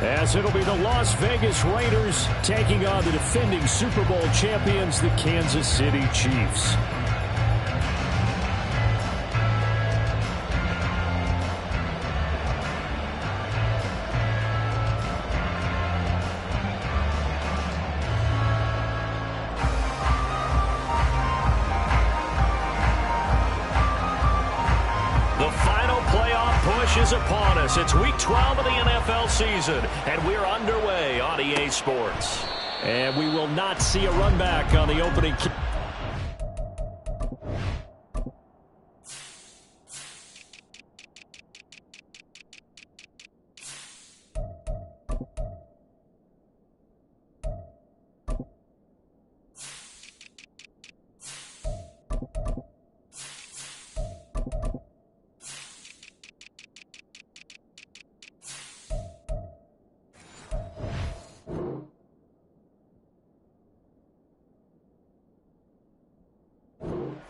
as it'll be the Las Vegas Raiders taking on the defending Super Bowl champions, the Kansas City Chiefs. Is upon us. It's week 12 of the NFL season, and we're underway on EA Sports. And we will not see a run back on the opening kick.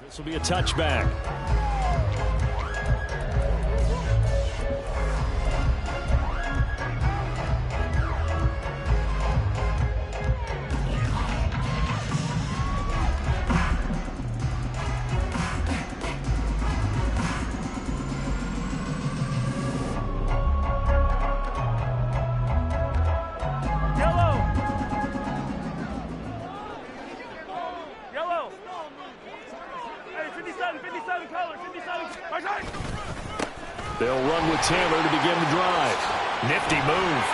This will be a touchback. They'll run with Taylor to begin the drive. Nifty move.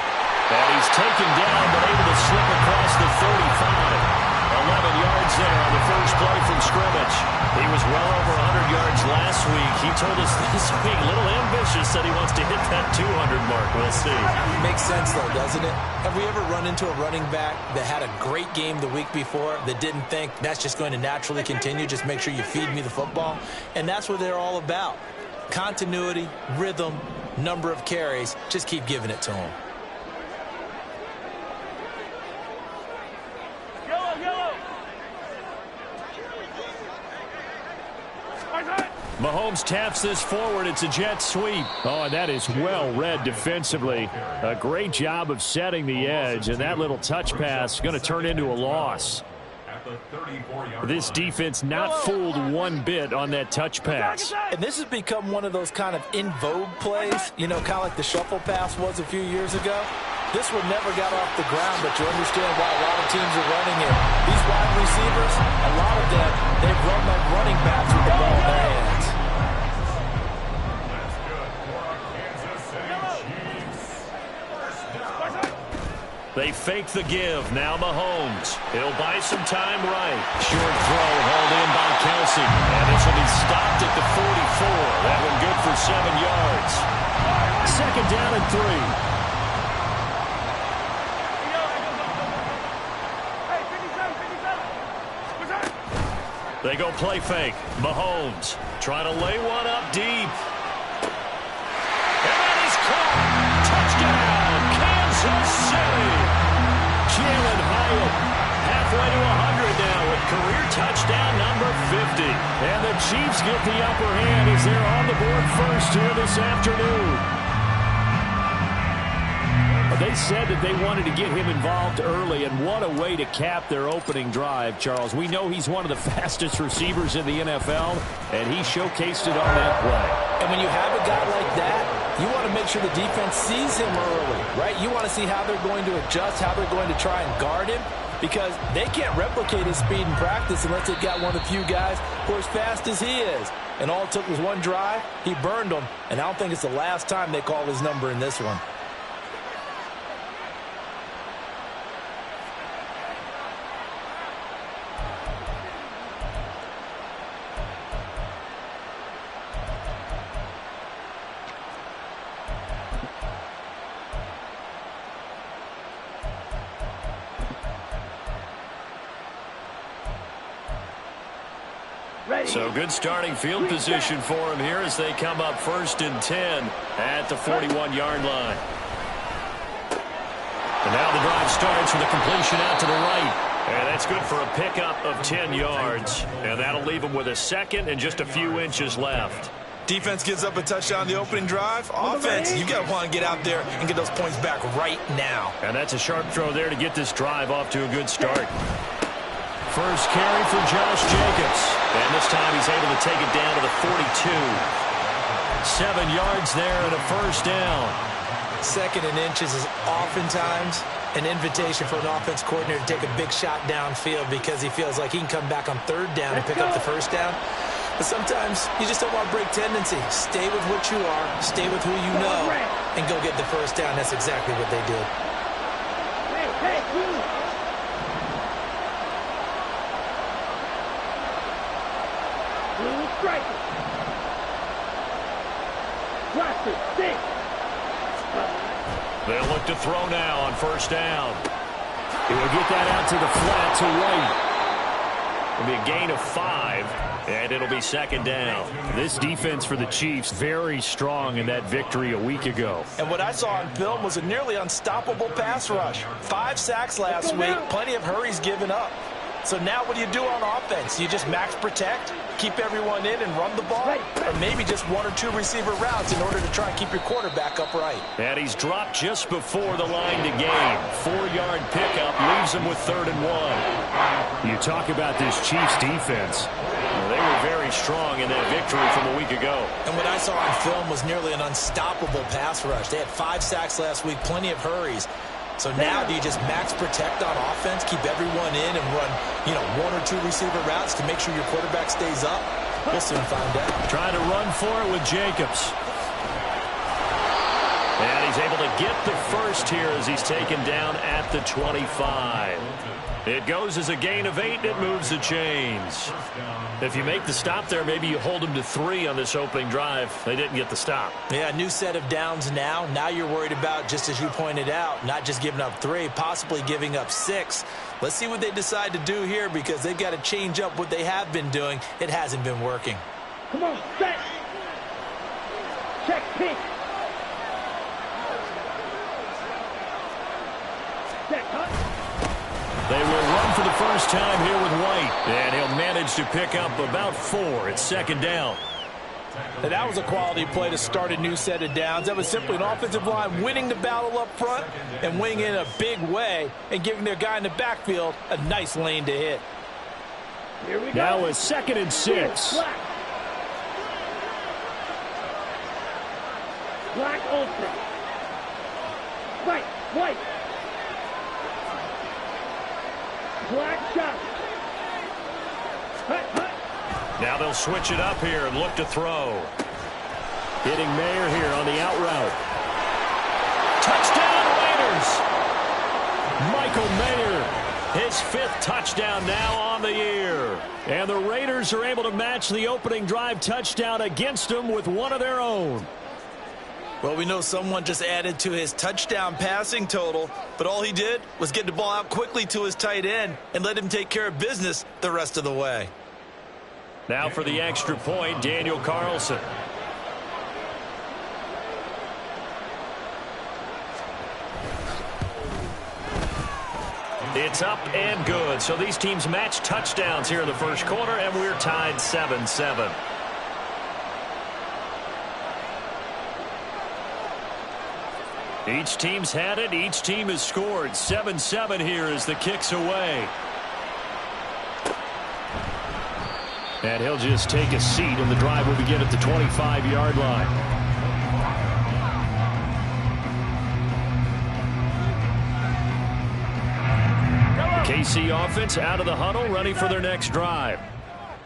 And he's taken down, but able to slip across the 35. 11 yards there on the first play from scrimmage. He was well over 100 yards last week. He told us this week, a little ambitious, said he wants to hit that 200 mark. We'll see. Makes sense, though, doesn't it? Have we ever run into a running back that had a great game the week before that didn't think that's just going to naturally continue? Just make sure you feed me the football. And that's what they're all about. Continuity, rhythm, number of carries. Just keep giving it to him. Mahomes taps this forward. It's a jet sweep. Oh, and that is well read defensively. A great job of setting the edge, and that little touch pass is going to turn into a loss. This defense not fooled one bit on that touch pass. And this has become one of those kind of in vogue plays, you know, kind of like the shuffle pass was a few years ago. This one never got off the ground, but you understand why a lot of teams are running it. These wide receivers, a lot of them, they've run like running backs with the ball in their hands. They fake the give. Now Mahomes. He'll buy some time right. Short throw hauled in by Kelsey. And this will be stopped at the 44. That one good for 7 yards. Second down and 3. They go play fake. Mahomes trying to lay one up deep. And that is caught. Touchdown, Kansas City. Jalen Hyatt halfway to 100 now with career touchdown number 50. And the Chiefs get the upper hand as they're on the board first here this afternoon. They said that they wanted to get him involved early, and what a way to cap their opening drive, Charles. We know he's one of the fastest receivers in the NFL, and he showcased it on that play. And when you have a guy like that, you want to make sure the defense sees him early, right? You want to see how they're going to adjust, how they're going to try and guard him, because they can't replicate his speed in practice unless they've got one of the few guys who are as fast as he is. And all it took was one drive. He burned them, and I don't think it's the last time they call his number in this one. So good starting field position for him here as they come up 1st and 10 at the 41-yard line. And now the drive starts with a completion out to the right. And that's good for a pickup of 10 yards. And that'll leave them with a second and just a few inches left. Defense gives up a touchdown on the opening drive. Offense, you got to want to get out there and get those points back right now. And that's a sharp throw there to get this drive off to a good start. First carry for Josh Jacobs. And this time he's able to take it down to the 42. 7 yards there and a first down. 2nd and inches is oftentimes an invitation for an offense coordinator to take a big shot downfield because he feels like he can come back on 3rd down and pick up the first down. But sometimes you just don't want to break tendency. Stay with what you are, stay with who you know, and go get the first down. That's exactly what they did. They'll look to throw now on first down. He will get that out to the flat to White. It'll be a gain of 5, and it'll be 2nd down. This defense for the Chiefs very strong in that victory a week ago. And what I saw on film was a nearly unstoppable pass rush. 5 sacks last week, plenty of hurries given up. So now what do you do on offense? You just max protect, keep everyone in and run the ball? Or maybe just 1 or 2 receiver routes in order to try and keep your quarterback upright. And he's dropped just before the line to gain. 4-yard pickup leaves him with 3rd and 1. You talk about this Chiefs defense. Well, they were very strong in that victory from a week ago. And what I saw on film was nearly an unstoppable pass rush. They had 5 sacks last week, plenty of hurries. So now do you just max protect on offense, keep everyone in and run, 1 or 2 receiver routes to make sure your quarterback stays up? We'll soon find out. Trying to run for it with Jacobs. And he's able to get the first here as he's taken down at the 25. It goes as a gain of 8, and it moves the chains. If you make the stop there, maybe you hold them to 3 on this opening drive. They didn't get the stop. Yeah, new set of downs now. Now you're worried about, just as you pointed out, not just giving up 3, possibly giving up 6. Let's see what they decide to do here because they've got to change up what they have been doing. It hasn't been working. Come on, set. Check pitch. Set, cut. They will run for the first time here with White. And he'll manage to pick up about 4. It's 2nd down. And that was a quality play to start a new set of downs. That was simply an offensive line winning the battle up front and winning in a big way and giving their guy in the backfield a nice lane to hit. Here we go. Now it's 2nd and 6. Black open. Right, white. Black shot. Hut, hut. Now they'll switch it up here and look to throw. Hitting Mayer here on the out route. Touchdown Raiders! Michael Mayer, his 5th touchdown now on the year. And the Raiders are able to match the opening drive touchdown against them with one of their own. Well, we know someone just added to his touchdown passing total, but all he did was get the ball out quickly to his tight end and let him take care of business the rest of the way. Now for the extra point, Daniel Carlson. It's up and good. So these teams match touchdowns here in the first quarter, and we're tied 7-7. Each team's had it. Each team has scored. 7-7 here as the kick's away. And he'll just take a seat, and the drive will begin at the 25-yard line. KC offense out of the huddle, ready for their next drive.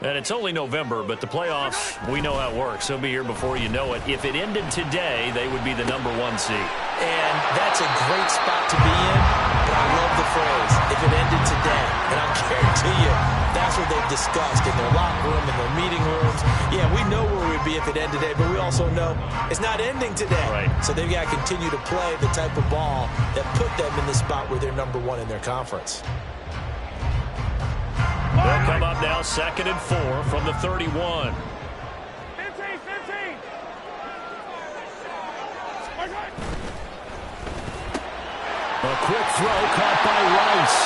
And it's only November, but the playoffs, we know how it works. They'll be here before you know it. If it ended today, they would be the #1 seed. And that's a great spot to be in, but I love the phrase, if it ended today. And I guarantee you, that's what they've discussed in their locker room, in their meeting rooms. Yeah, we know where we'd be if it ended today, but we also know it's not ending today. Right. So they've got to continue to play the type of ball that put them in the spot where they're #1 in their conference. They'll come up now 2nd and 4 from the 31. 15. A quick throw caught by Rice.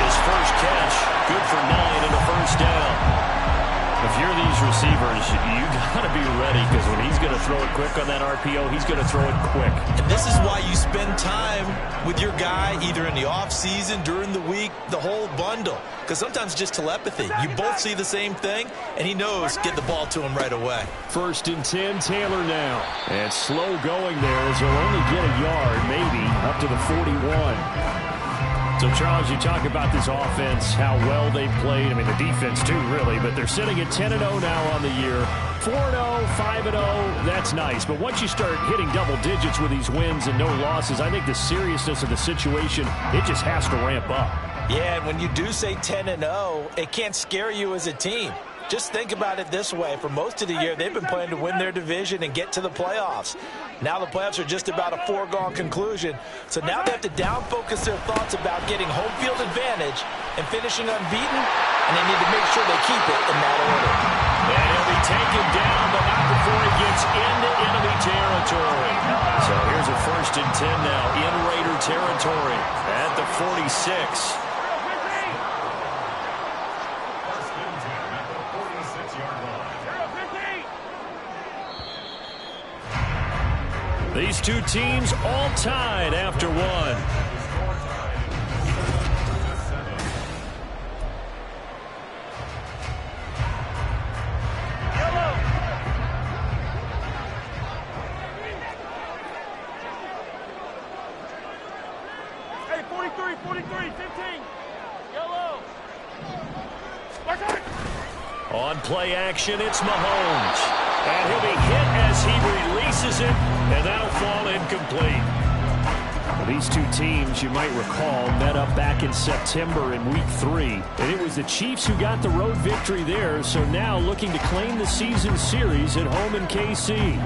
His first catch, good for 9 and a first down. If you're these receivers, you got to be ready, because when he's going to throw it quick on that RPO, he's going to throw it quick. And this is why you spend time with your guy, either in the offseason, during the week, the whole bundle. Because sometimes it's just telepathy. You both see the same thing, and he knows get the ball to him right away. 1st and 10, Taylor now. And slow going there as he'll only get a yard, maybe, up to the 41. So, Charles, you talk about this offense, how well they played. I mean, the defense, too, really. But they're sitting at 10-0 now on the year. 4-0, 5-0, that's nice. But once you start hitting double digits with these wins and no losses, I think the seriousness of the situation, it just has to ramp up. Yeah, and when you do say 10-0, it can't scare you as a team. Just think about it this way. For most of the year, they've been playing to win their division and get to the playoffs. Now the playoffs are just about a foregone conclusion. So now they have to down-focus their thoughts about getting home field advantage and finishing unbeaten, and they need to make sure they keep it in that order. And he'll be taken down, but not before he gets into enemy territory. So here's a 1st and 10 now in Raider territory at the 46. These two teams all tied after one. Hey, 43, 15. Yellow. On play action, it's Mahomes. And he'll be hit as he releases it, and that'll fall incomplete. Well, these two teams, you might recall, met up back in September in Week 3. And it was the Chiefs who got the road victory there, so now looking to claim the season series at home in KC.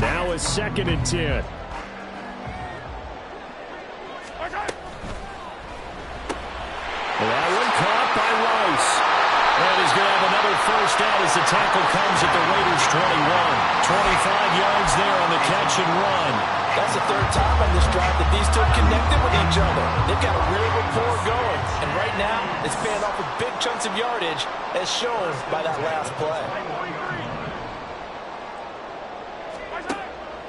Now a 2nd and 10. Well, that one caught by Rice. And he's going to have another 1st out as the tackle comes at the Raiders' 21. 25 yards there on the catch and run. That's the 3rd time on this drive that these two have connected with each other. They've got a real rapport going. And right now, it's paying off with big chunks of yardage, as shown by that last play.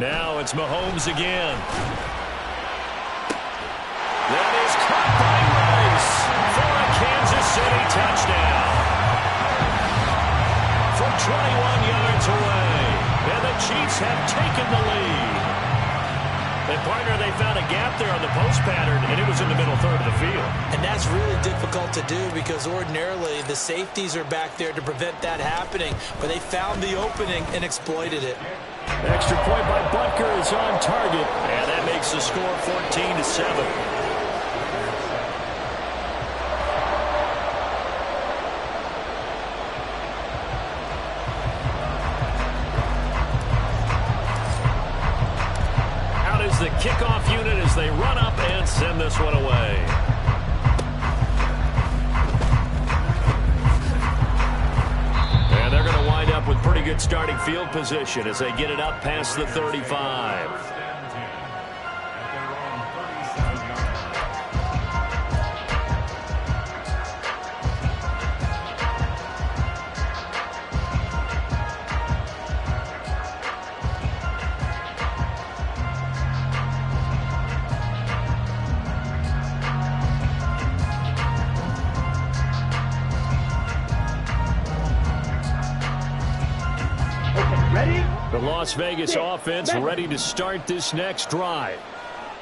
Now it's Mahomes again. That is caught by Rice for a Kansas City touchdown. From 21 yards away. And the Chiefs have taken the lead. And, partner, they found a gap there on the post pattern, and it was in the middle third of the field. And that's really difficult to do because ordinarily the safeties are back there to prevent that happening. But they found the opening and exploited it. Extra point by Butker is on target. And that makes the score 14-7. The kickoff unit as they run up and send this one away. And they're going to wind up with pretty good starting field position as they get it up past the 35. The Las Vegas offense ready to start this next drive.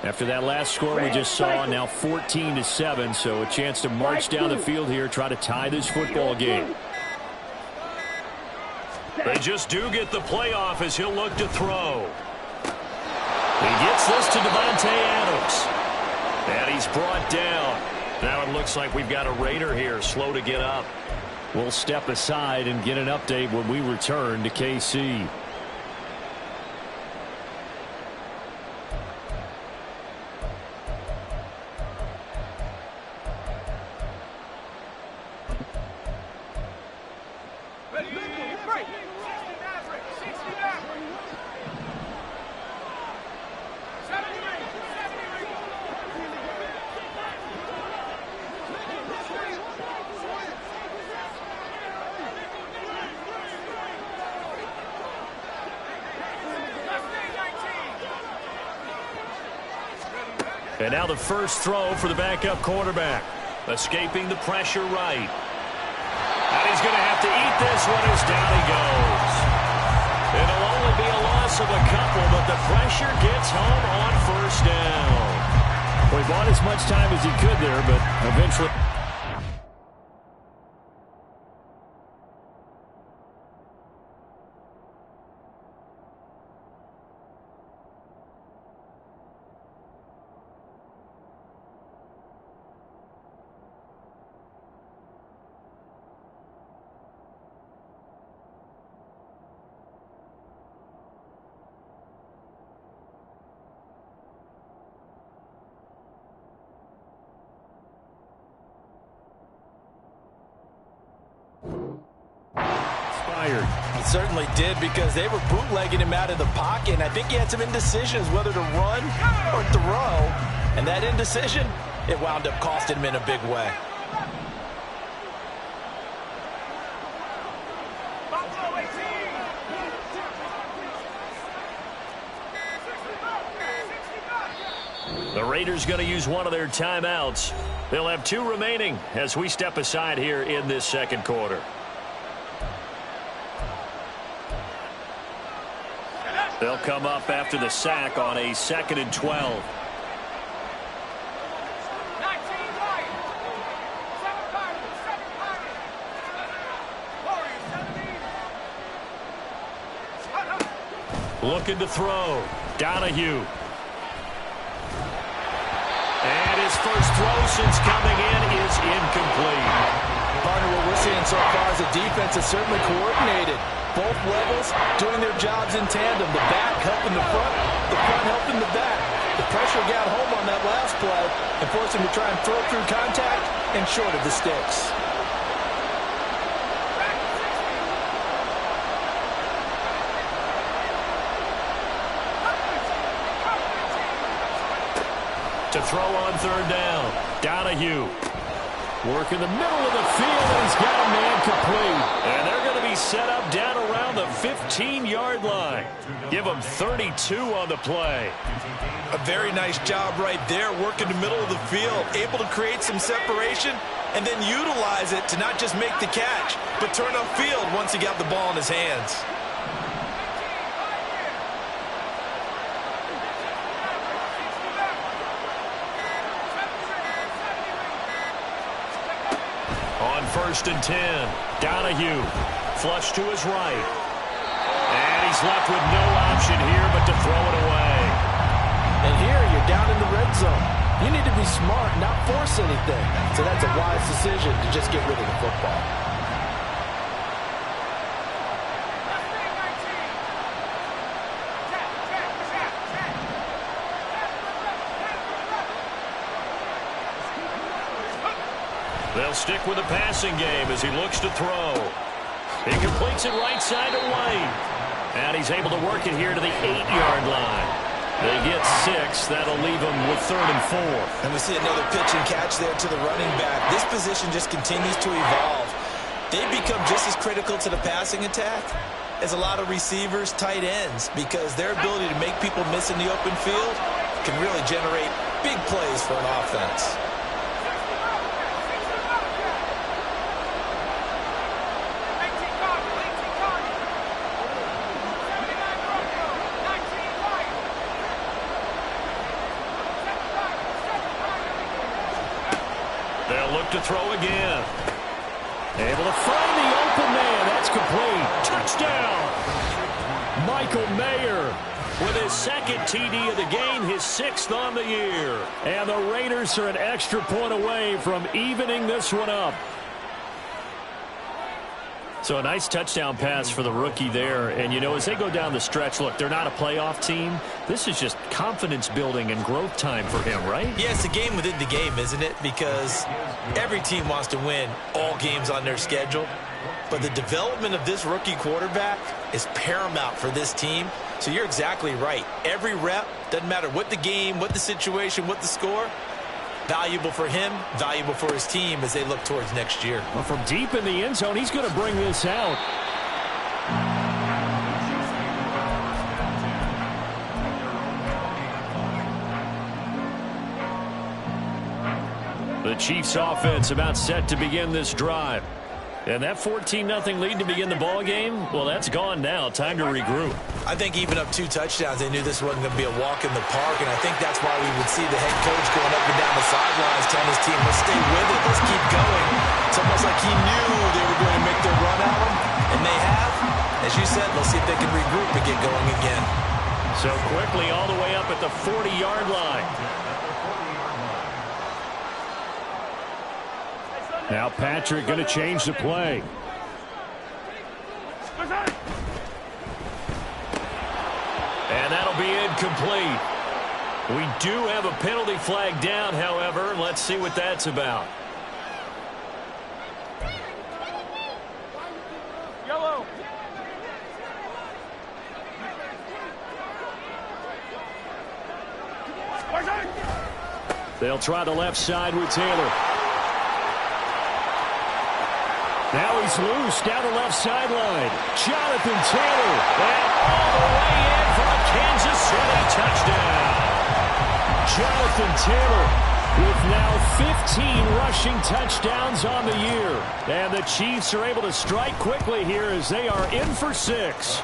After that last score we just saw, now 14-7, so a chance to march down the field here, try to tie this football game. They just do get the playoff as he'll look to throw. He gets this to Devontae Adams. And he's brought down. Now it looks like we've got a Raider here, slow to get up. We'll step aside and get an update when we return to KC. And now the first throw for the backup quarterback. Escaping the pressure right. And he's going to have to eat this one as down he goes. It'll only be a loss of a couple, but the pressure gets home on first down. Well, he bought as much time as he could there, but eventually... He certainly did, because they were bootlegging him out of the pocket, and I think he had some indecisions whether to run or throw. And that indecision, it wound up costing him in a big way. The Raiders going to use one of their timeouts. They'll have 2 remaining as we step aside here in this second quarter. They'll come up after the sack on a 2nd and 12. Looking to throw. Donahue. And his first throw since coming in is incomplete. Partner, what we're seeing so far is the defense is certainly coordinated. Both levels doing their jobs in tandem. The back helping the front helping the back. The pressure got home on that last play and forced him to try and throw through contact and short of the sticks. To throw on 3rd down. Donahue. Work in the middle of the field, and he's got a man complete. And they're going to be set up down around the 15-yard line. Give them 32 on the play. A very nice job right there, working the middle of the field, able to create some separation, and then utilize it to not just make the catch, but turn upfield once he got the ball in his hands. On 1st and 10, Donahue flush to his right. And he's left with no option here but to throw it away. And here you're down in the red zone. You need to be smart, not force anything. So that's a wise decision to just get rid of the football. They'll stick with the passing game as he looks to throw. He completes it right side to White. And he's able to work it here to the 8-yard line. They get 6. That'll leave them with 3rd and 4. And we see another pitch and catch there to the running back. This position just continues to evolve. They become just as critical to the passing attack as a lot of receivers, tight ends, because their ability to make people miss in the open field can really generate big plays for an offense. They'll look to throw again. Able to find the open man. That's complete. Touchdown. Michael Mayer with his 2nd TD of the game, his 6th on the year. And the Raiders are an extra point away from evening this one up. So a nice touchdown pass for the rookie there. And, you know, as they go down the stretch, look, they're not a playoff team. This is just confidence building and growth time for him, right? Yeah, it's a game within the game, isn't it? Because every team wants to win all games on their schedule. But the development of this rookie quarterback is paramount for this team. So you're exactly right. Every rep, doesn't matter what the game, what the situation, what the score, valuable for him, valuable for his team as they look towards next year. Well, from deep in the end zone, he's going to bring this out. The Chiefs offense about set to begin this drive. And that 14-0 lead to begin the ball game, well, that's gone now. Time to regroup. I think even up 2 touchdowns, they knew this wasn't going to be a walk in the park, and I think that's why we would see the head coach going up and down the sidelines telling his team, let's stay with it, let's keep going. It's almost like he knew they were going to make their run at him, and they have. As you said, let's see if they can regroup and get going again. So quickly all the way up at the 40-yard line. Now Patrick going to change the play. And that'll be incomplete. We do have a penalty flag down, however. Let's see what that's about. Yellow. They'll try the left side with Taylor. Now he's loose down the left sideline. Jonathan Taylor. And all the way in for a Kansas City touchdown. Jonathan Taylor with now 15 rushing touchdowns on the year. And the Chiefs are able to strike quickly here as they are in for 6.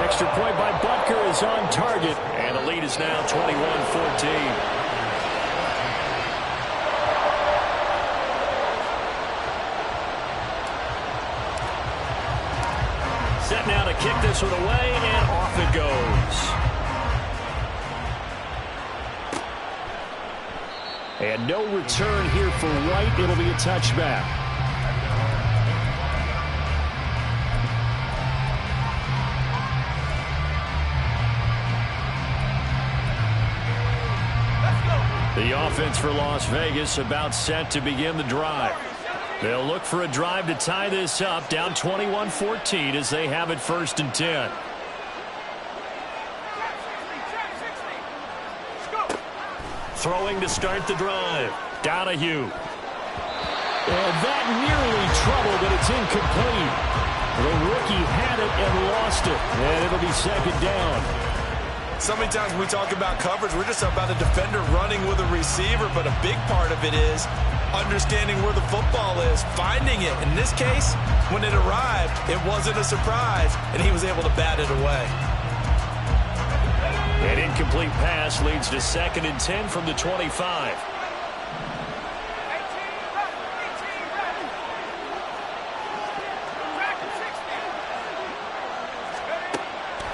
Extra point by Butker is on target. And the lead is now 21-14. Set now to kick this one away, and off it goes. And no return here for White. It'll be a touchback. The offense for Las Vegas about set to begin the drive. They'll look for a drive to tie this up, down 21-14 as they have it 1st and 10. Throwing to start the drive. Donahue. And that nearly trouble, but it's incomplete. The rookie had it and lost it, and it'll be 2nd down. So many times when we talk about coverage, we're just about a defender running with a receiver, but a big part of it is understanding where the football is, finding it. In this case, when it arrived, it wasn't a surprise, and he was able to bat it away. An incomplete pass leads to 2nd and 10 from the 25.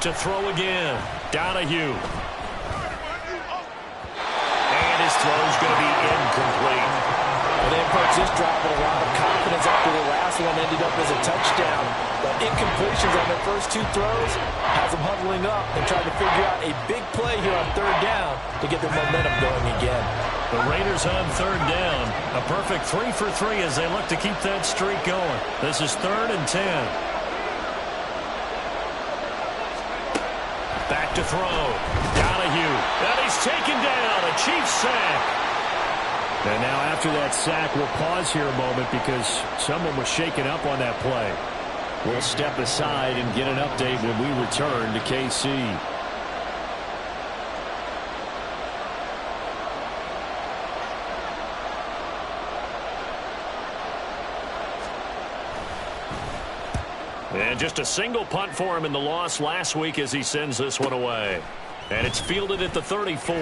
To throw again, Donahue. And his throw's going to be incomplete. Well, they approached this drive with a lot of confidence after the last one ended up as a touchdown. But incompletions on their first 2 throws has them huddling up and trying to figure out a big play here on 3rd down to get their momentum going again. The Raiders on 3rd down. A perfect 3 for 3 as they look to keep that streak going. This is 3rd and 10. Back to throw. Donahue. And he's taken down. A Chiefs sack. And now after that sack, we'll pause here a moment because someone was shaken up on that play. We'll step aside and get an update when we return to KC. And just a single punt for him in the loss last week as he sends this one away. And it's fielded at the 34.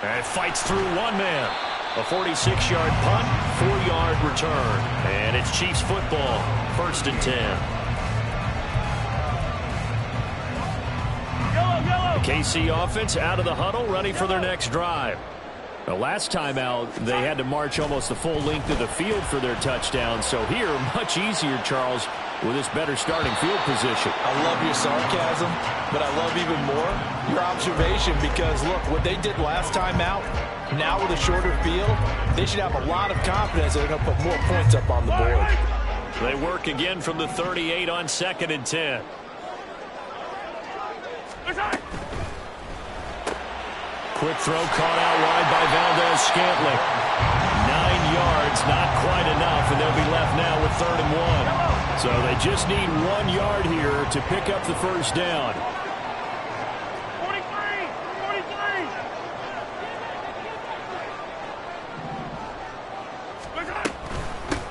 And fights through one man. A 46-yard punt, 4-yard return. And it's Chiefs football, 1st and 10. The KC offense out of the huddle, ready for their next drive. The last time out, they had to march almost the full length of the field for their touchdown. So here, much easier, Charles, with this better starting field position. I love your sarcasm, but I love even more your observation because, look, what they did last time out, now with a shorter field, they should have a lot of confidence that they're going to put more points up on the board. They work again from the 38 on 2nd and 10. Quick throw caught out wide by Valdez-Scantling. 9 yards, not quite enough, and they'll be left now with 3rd and 1. So they just need 1 yard here to pick up the 1st down. 43.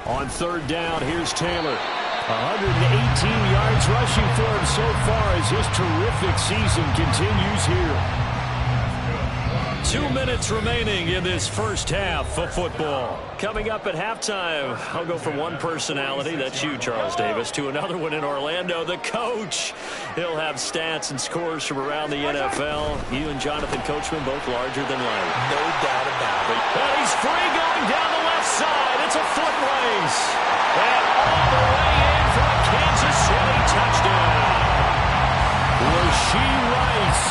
On third down, here's Taylor. 118 yards rushing for him so far as his terrific season continues here. 2 minutes remaining in this first half of football. Coming up at halftime, I'll go from one personality, that's you, Charles Davis, to another one in Orlando, the coach. He'll have stats and scores from around the NFL. You and Jonathan Coachman both larger than life. No doubt about it. And he's free going down the left side. It's a foot race. And all the way in for a Kansas City touchdown. Rashee Rice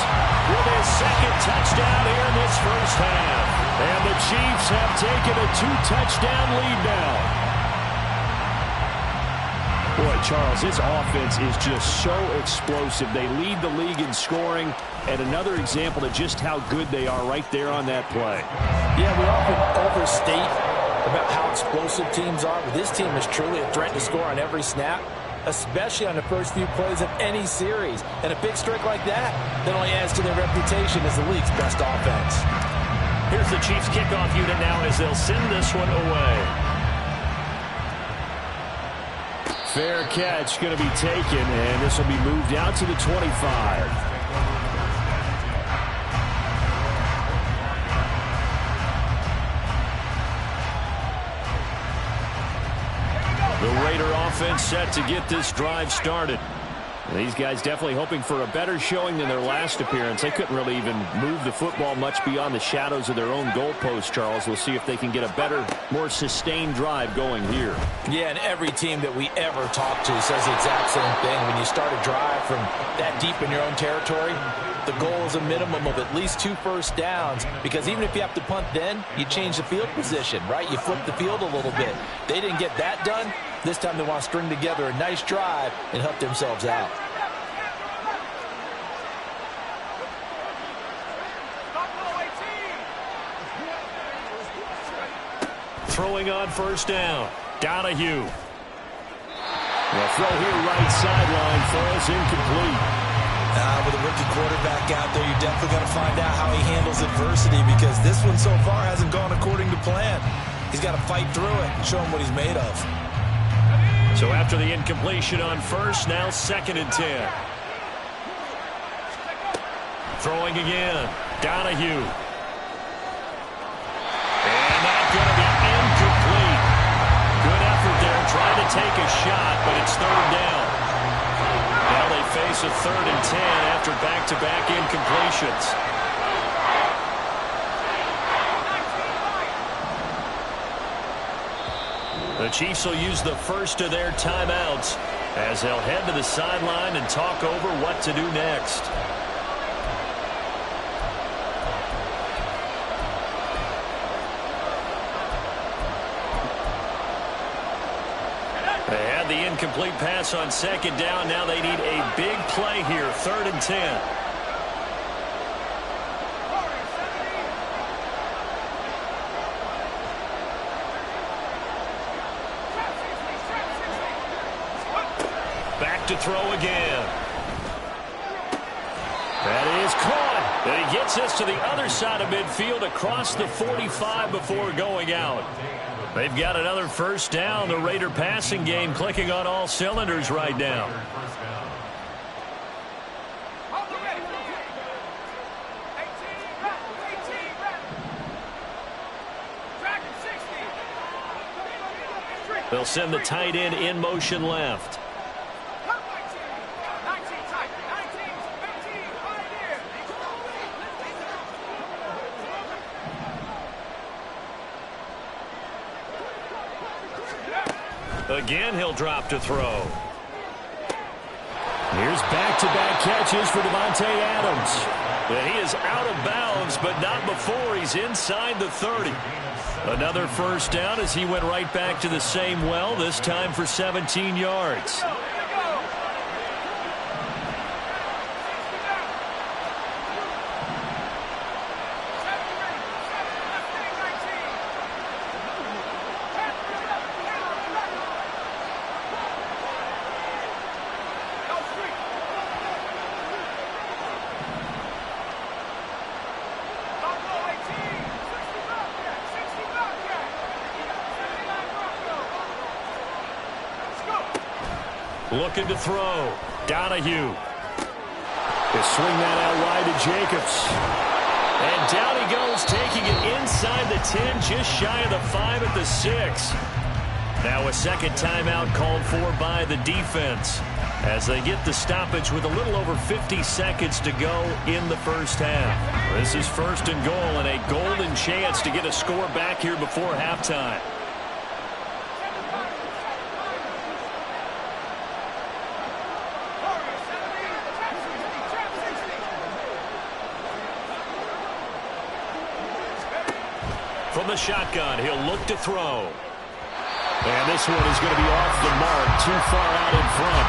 with his second touchdown here in this first half. And the Chiefs have taken a 2-touchdown lead now. Boy, Charles, this offense is just so explosive. They lead the league in scoring, and another example of just how good they are right there on that play. Yeah, we often overstate about how explosive teams are, but this team is truly a threat to score on every snap, especially on the first few plays of any series. And a big streak like that only adds to their reputation as the league's best offense. Here's the Chiefs kickoff unit now as they'll send this one away. Fair catch going to be taken, and this will be moved out to the 25. The Raider offense set to get this drive started. And these guys definitely hoping for a better showing than their last appearance. They couldn't really even move the football much beyond the shadows of their own goalpost, Charles. We'll see if they can get a better, more sustained drive going here. Yeah, and every team that we ever talk to says the exact same thing. When you start a drive from that deep in your own territory, the goal is a minimum of at least 2 first downs, because even if you have to punt then, you change the field position, right? You flip the field a little bit. They didn't get that done. This time they want to string together a nice drive and help themselves out. Throwing on first down, Donahue. The throw here right sideline falls incomplete. With a rookie quarterback out there, you're definitely going to find out how he handles adversity, because this one so far hasn't gone according to plan. He's got to fight through it and show him what he's made of. So after the incompletion on first, now 2nd and 10. Throwing again, Donahue. And that's going to be incomplete. Good effort there, trying to take a shot, but it's 3rd down. Now they face a 3rd and 10 after back-to-back incompletions. The Chiefs will use the first of their timeouts as they'll head to the sideline and talk over what to do next. They had the incomplete pass on 2nd down. Now they need a big play here, 3rd and 10. Back to throw again. That is caught. And he gets us to the other side of midfield across the 45 before going out. They've got another first down. The Raider passing game clicking on all cylinders right now. They'll send the tight end in motion left. Again, he'll drop to throw. Here's back-to-back catches for Devontae Adams. And he is out of bounds, but not before he's inside the 30. Another first down as he went right back to the same well, this time for 17 yards. Looking to throw. Donahue. They swing that out wide to Jacobs. And down he goes, taking it inside the 10, just shy of the 5 at the 6. Now a second timeout called for by the defense as they get the stoppage with a little over 50 seconds to go in the first half. This is first and goal and a golden chance to get a score back here before halftime. From the shotgun, he'll look to throw. And this one is going to be off the mark, too far out in front.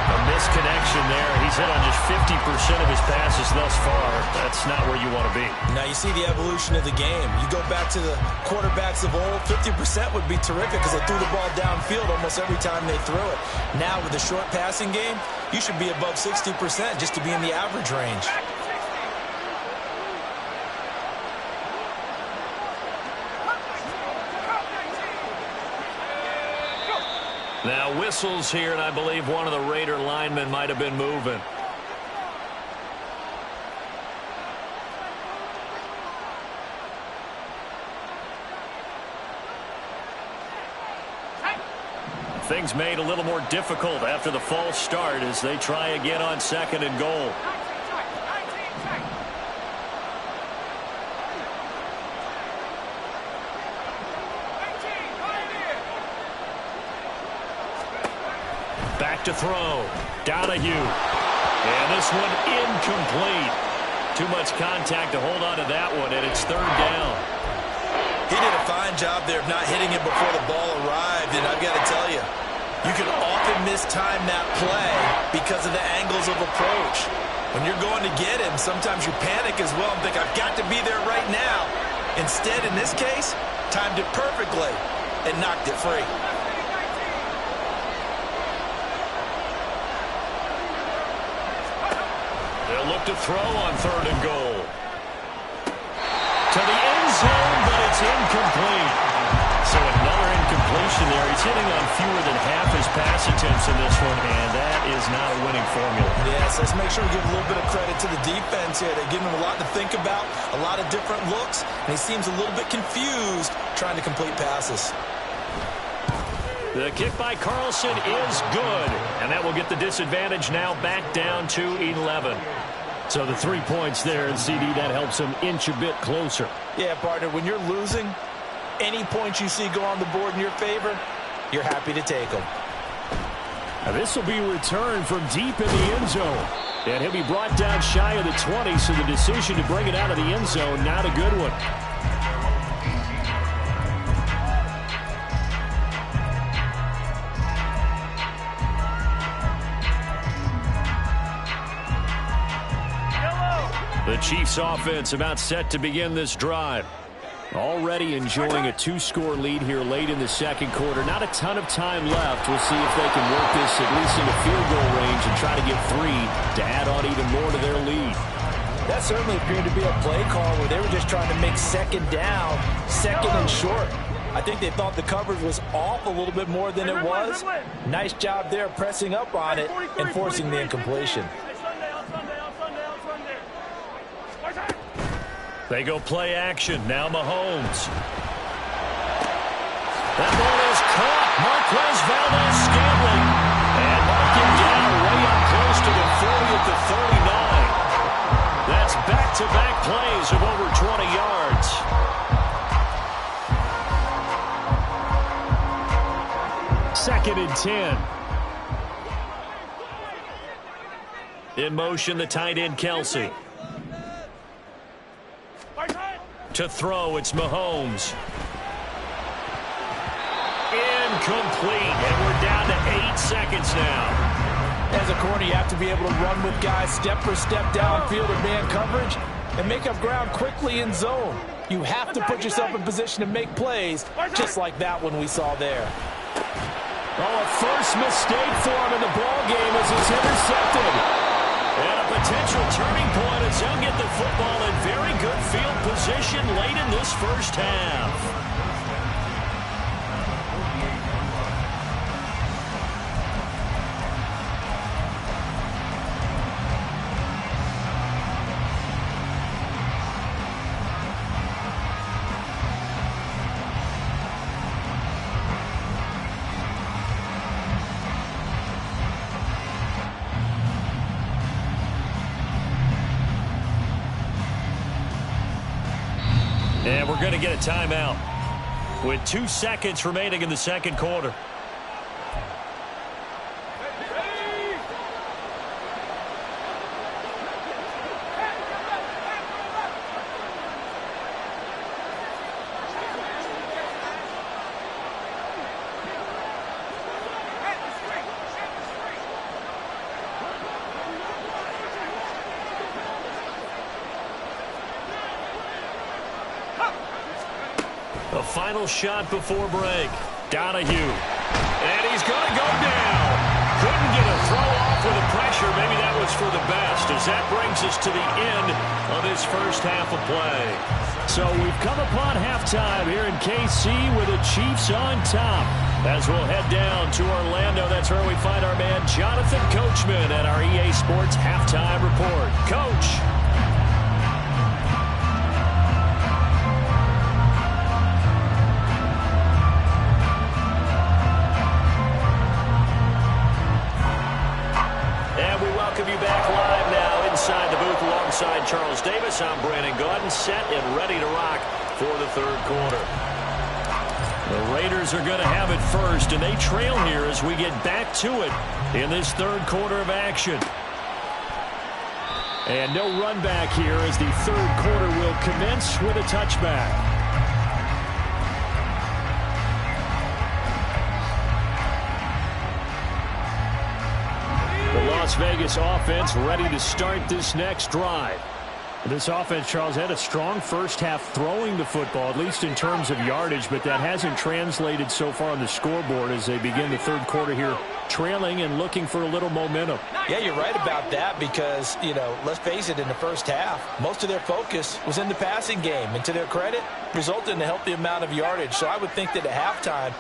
A misconnection there. He's hit on just 50% of his passes thus far. That's not where you want to be. Now you see the evolution of the game. You go back to the quarterbacks of old, 50% would be terrific because they threw the ball downfield almost every time they threw it. Now with the short passing game, you should be above 60% just to be in the average range. Now whistles here, and I believe one of the Raider linemen might have been moving. Things made a little more difficult after the false start as they try again on second and goal. Back to throw. Donahue. And this one incomplete. Too much contact to hold on to that one, and it's third down. He did a fine job there of not hitting it before the ball arrived, and I've got to tell you, you can often mistime that play because of the angles of approach. When you're going to get him, sometimes you panic as well and think, I've got to be there right now. Instead, in this case, timed it perfectly and knocked it free. They'll look to throw on third and goal. To the end zone, but it's incomplete. So another incompletion there. He's hitting on fewer than half his pass attempts in this one, and that is not a winning formula. Yes, let's make sure we give a little bit of credit to the defense here. They're giving him a lot to think about, a lot of different looks, and he seems a little bit confused trying to complete passes. The kick by Carlson is good, and that will get the disadvantage now back down to 11. So the 3 points there, and CD, that helps him inch a bit closer. Yeah, partner, when you're losing, any points you see go on the board in your favor, you're happy to take them. Now this will be returned from deep in the end zone. And he'll be brought down shy of the 20, so the decision to bring it out of the end zone, not a good one. The Chiefs offense about set to begin this drive. Already enjoying a 2-score lead here late in the second quarter. Not a ton of time left. We'll see if they can work this at least into field goal range and try to get 3 to add on even more to their lead. That certainly appeared to be a play call where they were just trying to make second down, second and short. I think they thought the coverage was off a little bit more than it was. Nice job there pressing up on it and forcing the incompletion. They go play action. Now Mahomes. That ball is caught. Marquez Valdes-Scantling. And mark him down way up close to the 40 at the 39. That's back-to-back plays of over 20 yards. Second and 10. In motion, the tight end, Kelsey. To throw, it's Mahomes. Incomplete, and we're down to 8 seconds now. As a corner, you have to be able to run with guys step for step downfield in man coverage and make up ground quickly in zone. You have to put yourself in position to make plays, just like that one we saw there. Oh, a first mistake for him in the ball game as it's intercepted. And a potential turning point as he'll get the football in very good field position late in this first half. And we're going to get a timeout with 2 seconds remaining in the second quarter. A final shot before break. Donahue. And he's going to go down. Couldn't get a throw off with the pressure. Maybe that was for the best, as that brings us to the end of his first half of play. So we've come upon halftime here in KC with the Chiefs on top. As we'll head down to Orlando, that's where we find our man Jonathan Coachman at our EA Sports Halftime Report. Coach. You back live now inside the booth alongside Charles Davis. I'm Brandon Gaudin, set and ready to rock for the third quarter. The Raiders are going to have it first, and they trail here as we get back to it in this third quarter of action. And no run back here as the third quarter will commence with a touchback. Las Vegas offense ready to start this next drive. This offense, Charles, had a strong first half throwing the football, at least in terms of yardage, but that hasn't translated so far on the scoreboard as they begin the third quarter here, trailing and looking for a little momentum. Yeah, you're right about that because, you know, let's face it, in the first half, most of their focus was in the passing game, and to their credit, resulted in a healthy amount of yardage. So I would think that at halftime,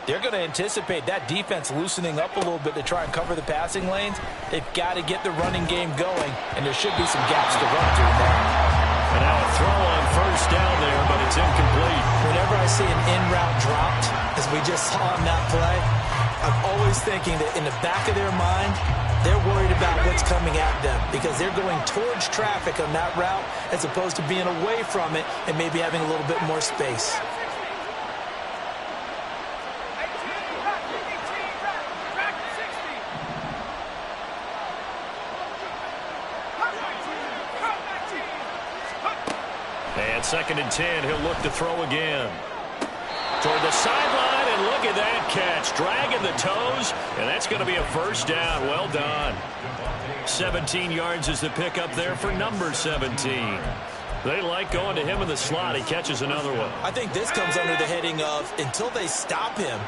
they're going to anticipate that defense loosening up a little bit to try and cover the passing lanes. They've got to get the running game going, and there should be some gaps to run through there. And now a throw on first down there, but it's incomplete. Whenever I see an in-route dropped, as we just saw on that play, I'm always thinking that in the back of their mind, they're worried about what's coming at them because they're going towards traffic on that route as opposed to being away from it and maybe having a little bit more space. And 2nd and 10, he'll look to throw again. Toward the sideline, and look at that catch. Dragging the toes, and that's going to be a first down. Well done. 17 yards is the pickup there for number 17. They like going to him in the slot. He catches another one. I think this comes under the heading of until they stop him,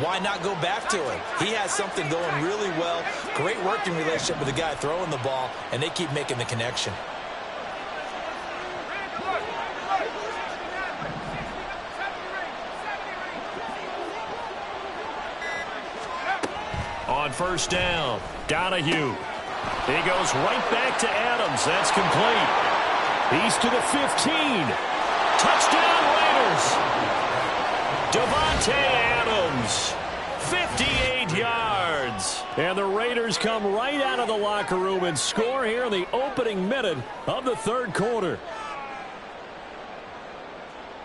why not go back to him? He has something going really well. Great working relationship with the guy throwing the ball, and they keep making the connection. On first down, Donahue. He goes right back to Adams. That's complete. He's to the 15. Touchdown Raiders. Davante Adams, 58 yards. And the Raiders come right out of the locker room and score here in the opening minute of the third quarter.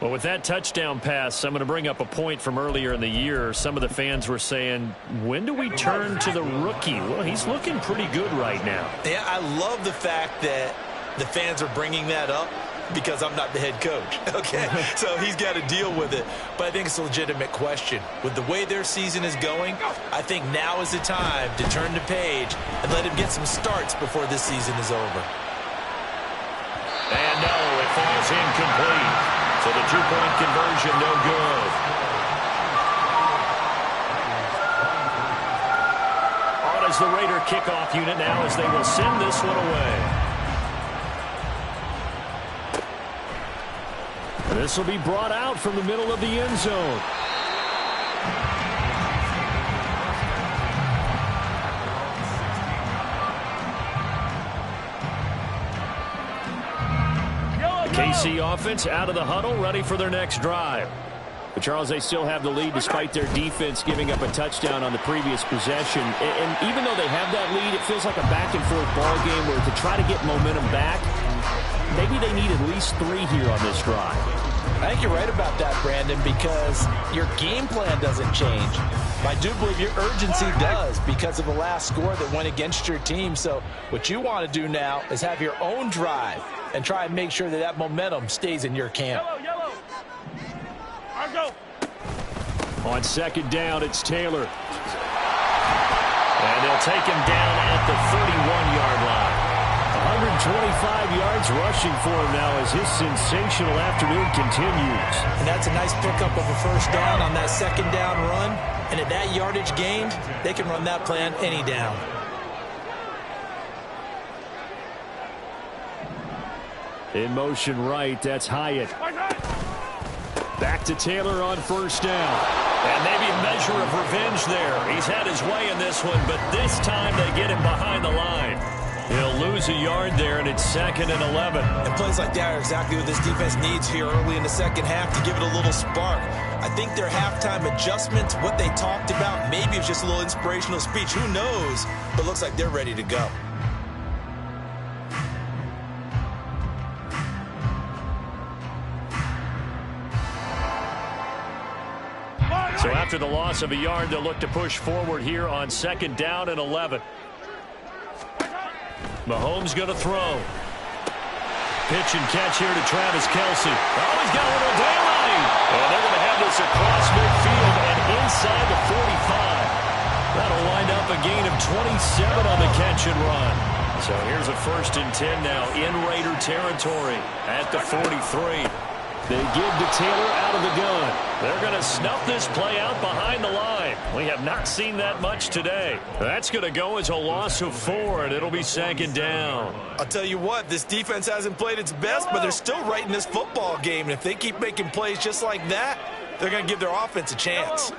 Well, with that touchdown pass, I'm going to bring up a point from earlier in the year. Some of the fans were saying, when do we turn to the rookie? Well, he's looking pretty good right now. Yeah, I love the fact that the fans are bringing that up because I'm not the head coach, okay? So he's got to deal with it. But I think it's a legitimate question. With the way their season is going, I think now is the time to turn the page and let him get some starts before this season is over. And no, it falls incomplete. So the two-point conversion, no good. On as the Raider kickoff unit now as they will send this one away. This will be brought out from the middle of the end zone. KC offense out of the huddle, ready for their next drive. But Charles, they still have the lead despite their defense giving up a touchdown on the previous possession. And even though they have that lead, it feels like a back-and-forth ball game where to try to get momentum back, maybe they need at least 3 here on this drive. I think you're right about that, Brandon, because your game plan doesn't change. I do believe your urgency does because of the last score that went against your team. So what you want to do now is have your own drive and try and make sure that that momentum stays in your camp. Yellow, yellow. All right, go. On second down, it's Taylor. And they'll take him down at the 31-yard line. 125 yards rushing for him now as his sensational afternoon continues. And that's a nice pickup of a first down on that second down run. And at that yardage gained, they can run that play on any down. In motion right, that's Hyatt. Back to Taylor on first down. And maybe a measure of revenge there. He's had his way in this one, but this time they get him behind the line. He'll lose a yard there, and it's 2nd and 11. And plays like that are exactly what this defense needs here early in the second half to give it a little spark. I think their halftime adjustments, what they talked about, maybe it's just a little inspirational speech. Who knows? But looks like they're ready to go. So after the loss of a yard, they'll look to push forward here on 2nd down and 11. Mahomes going to throw. Pitch and catch here to Travis Kelce. Oh, he's got a little daylight. And they're going to have this across midfield and inside the 45. That'll wind up a gain of 27 on the catch and run. So here's a 1st and 10 now in Raider territory at the 43. They give to Taylor out of the gun. They're going to snuff this play out behind the line. We have not seen that much today. That's going to go as a loss of 4, and it'll be 2nd down. I'll tell you what, this defense hasn't played its best, but they're still right in this football game. And if they keep making plays just like that, they're going to give their offense a chance.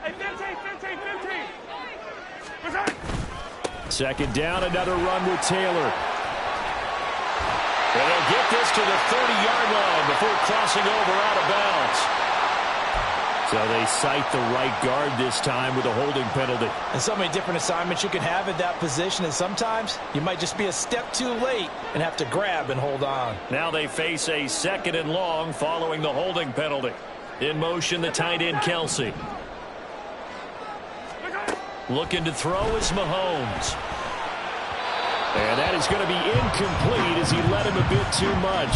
Hey, 15. 2nd down, another run with Taylor. And they'll get this to the 30-yard line before crossing over out of bounds. So they cite the right guard this time with a holding penalty. And so many different assignments you can have at that position, and sometimes you might just be a step too late and have to grab and hold on. Now they face a 2nd and long following the holding penalty. In motion, the tight end, Kelce. Looking to throw is Mahomes. And that is going to be incomplete as he led him a bit too much.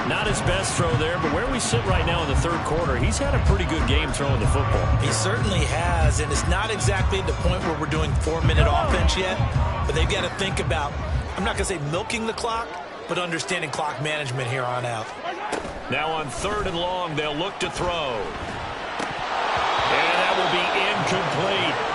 Not his best throw there, but where we sit right now in the 3rd quarter, he's had a pretty good game throwing the football. He certainly has, and it's not exactly the point where we're doing 4-minute offense yet, but they've got to think about, I'm not going to say milking the clock, but understanding clock management here on out. Now on 3rd and long, they'll look to throw. And that will be incomplete.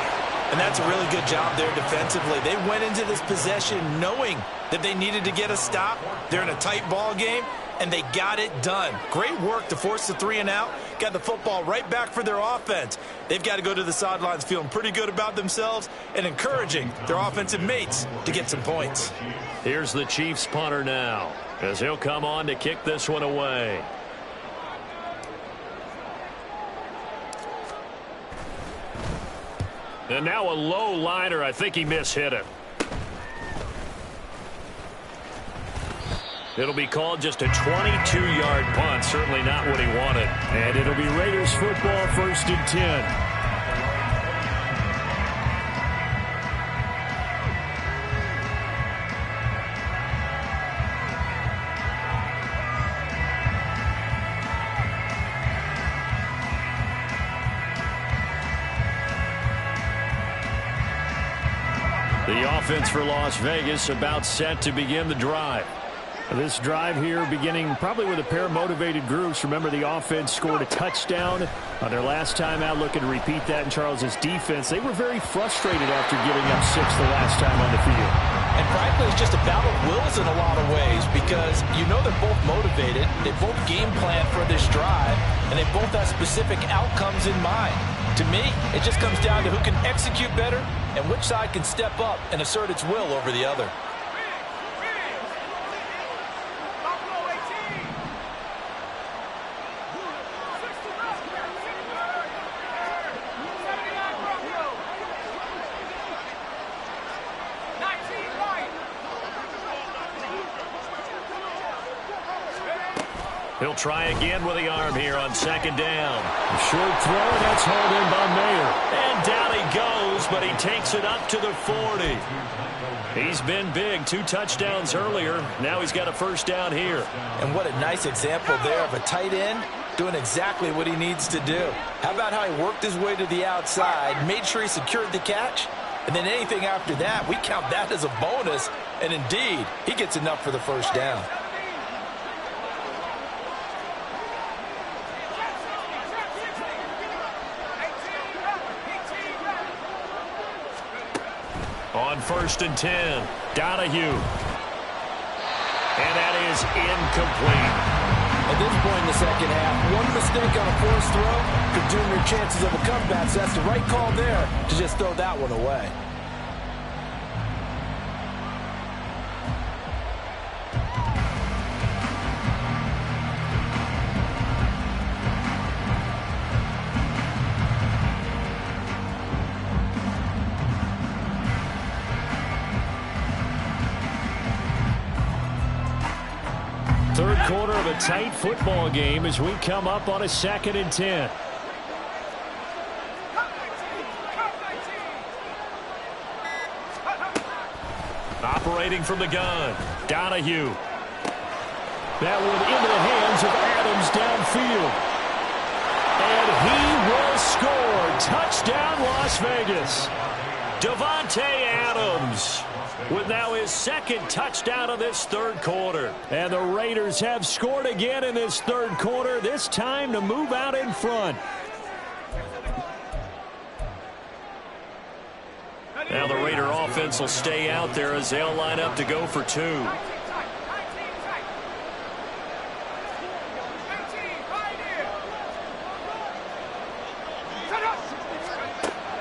And that's a really good job there defensively. They went into this possession knowing that they needed to get a stop. They're in a tight ball game, and they got it done. Great work to force the 3 and out. Got the football right back for their offense. They've got to go to the sidelines feeling pretty good about themselves and encouraging their offensive mates to get some points. Here's the Chiefs punter now as he'll come on to kick this one away. And now a low liner. I think he mishit it. It'll be called just a 22-yard punt. Certainly not what he wanted. And it'll be Raiders football, 1st and 10. The offense for Las Vegas about set to begin the drive. This drive here beginning probably with a pair of motivated groups. Remember, the offense scored a touchdown on their last time out. Looking to repeat that in Charles's defense. They were very frustrated after giving up 6 the last time on the field. And frankly, it's just a battle of wills in a lot of ways because you know they're both motivated. They both game plan for this drive, and they both have specific outcomes in mind. To me, it just comes down to who can execute better and which side can step up and assert its will over the other. He'll try again with the arm here on second down. Short throw, and that's hauled in by Mayer. And down he goes, but he takes it up to the 40. He's been big. 2 touchdowns earlier. Now he's got a first down here. And what a nice example there of a tight end doing exactly what he needs to do. How about how he worked his way to the outside, made sure he secured the catch, and then anything after that, we count that as a bonus. And indeed, he gets enough for the first down. On 1st and 10, Donahue. And that is incomplete. At this point in the second half, one mistake on a forced throw could doom your chances of a comeback. So that's the right call there to just throw that one away. Third quarter of a tight football game as we come up on a 2nd and 10. Operating from the gun, Donahue. That one into the hands of Adams downfield. And he will score. Touchdown, Las Vegas. Davante Adams with now his 2nd touchdown of this 3rd quarter. And the Raiders have scored again in this 3rd quarter, this time to move out in front. Now the Raider offense will stay out there as they'll line up to go for 2.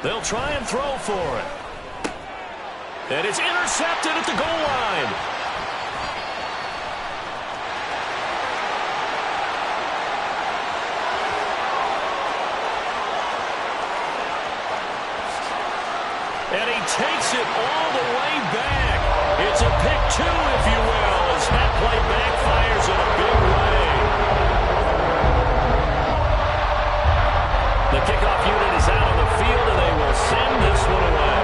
They'll try and throw for it. And it's intercepted at the goal line. And he takes it all the way back. It's a pick 2, if you will, as that play backfires in a big way. The kickoff unit is out on the field, and they will send this one away.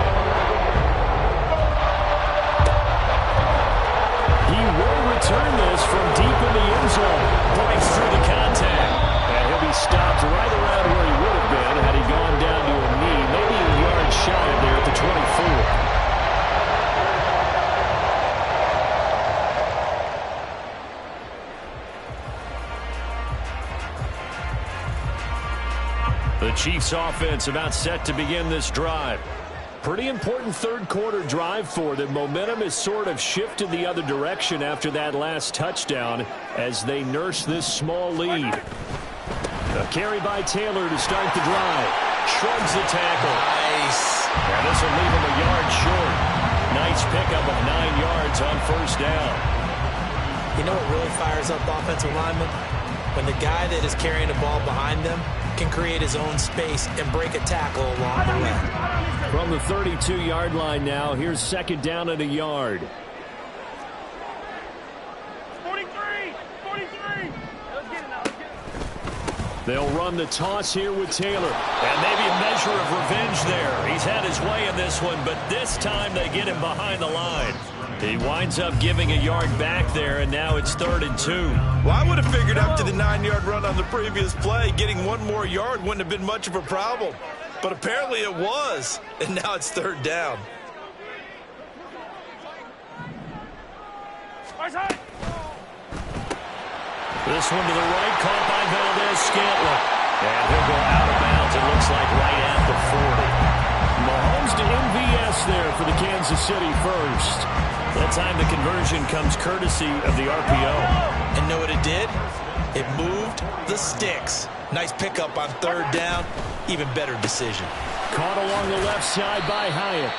He will return this from deep in the end zone. Breaks through the contact. And he'll be stopped right around where he would have been had he gone down to a knee, maybe a yard shy of there at the 24. The Chiefs offense about set to begin this drive. Pretty important 3rd quarter drive for them. Momentum has sort of shifted the other direction after that last touchdown as they nurse this small lead. A carry by Taylor to start the drive. Shrugs the tackle. Nice. And this will leave him a yard short. Nice pickup of 9 yards on 1st down. You know what really fires up offensive linemen? When the guy that is carrying the ball behind them can create his own space and break a tackle along the way. From the 32-yard line now, here's 2nd down and a yard. 43! 43! Let's get it now. Let's get it. They'll run the toss here with Taylor. And maybe a measure of revenge there. He's had his way in this one, but this time they get him behind the line. He winds up giving a yard back there, and now it's 3rd and 2. Well, I would have figured after the 9-yard run on the previous play, getting 1 more yard wouldn't have been much of a problem. But apparently it was, and now it's 3rd down. This one to the right, caught by Valdez-Scantling. And he'll go out of bounds, it looks like, right at the 40. Mahomes to MVS there for the Kansas City first. That time the conversion comes courtesy of the RPO. And know what it did? It moved the sticks. Nice pickup on 3rd down. Even better decision. Caught along the left side by Hyatt.